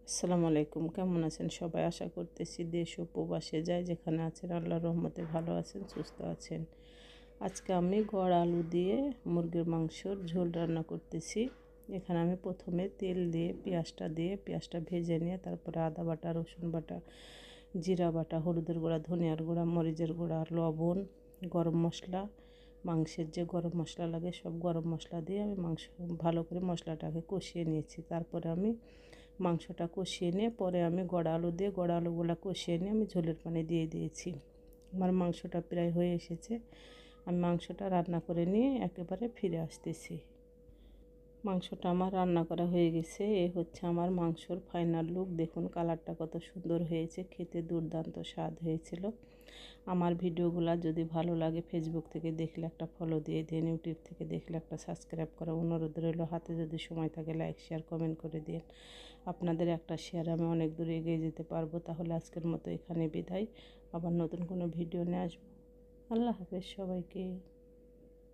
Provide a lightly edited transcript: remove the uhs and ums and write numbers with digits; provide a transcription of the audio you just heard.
আসসালামু আলাইকুম, কেমন আছেন সবাই? আশা করতেছি দেশ ও প্রবাসে যায় যেখানে আছেন আল্লাহর রহমতে ভালো আছেন, সুস্থ আছেন। আজকে আমি গড় আলু দিয়ে মুরগির মাংসর ঝোল রান্না করতেছি। এখানে আমি প্রথমে তেল দিয়ে পেঁয়াজটা ভেজে নিয়ে তারপরে আদা বাটা, রসুন বাটা, জিরা বাটা, হলুদের গুঁড়া, ধনিয়ার গুঁড়া, মরিচের গুঁড়া, লবণ, গরম মশলা, মাংসের যে গরম মশলা লাগে সব গরম মশলা দিয়ে আমি মাংস ভালো করে মশলাটাকে কষিয়ে নিয়েছি। তারপরে আমি মাংসটা কষিয়ে নিয়ে পরে আমি গড় আলুগুলো কষিয়ে নিয়ে আমি ঝোলের পানি দিয়ে দিয়েছি। আমার মাংসটা প্রায় হয়ে এসেছে। আমি মাংসটা রান্না করে নিয়ে একেবারে ফিরে আসতেছি। মাংসটা আমার রান্না করা হয়ে গেছে। এ হচ্ছে আমার মাংসর ফাইনাল লুক। দেখুন কালারটা কত সুন্দর হয়েছে, খেতে দুর্দান্ত স্বাদ হয়েছিল। আমার ভিডিওগুলো যদি ভালো লাগে ফেসবুক থেকে দেখলে একটা ফলো দিয়ে দিন, ইউটিউব থেকে দেখলে একটা সাবস্ক্রাইব করা অনুরোধ রইল। হাতে যদি সময় থাকে লাইক শেয়ার কমেন্ট করে দিন। আপনাদের একটা শেয়ার আমি অনেক দূরে এগিয়ে যেতে পারবো। তাহলে আজকের মতো এখানে বিদায়। আবার নতুন কোনো ভিডিও নিয়ে আসবো। আল্লাহ হাফেজ সবাইকে।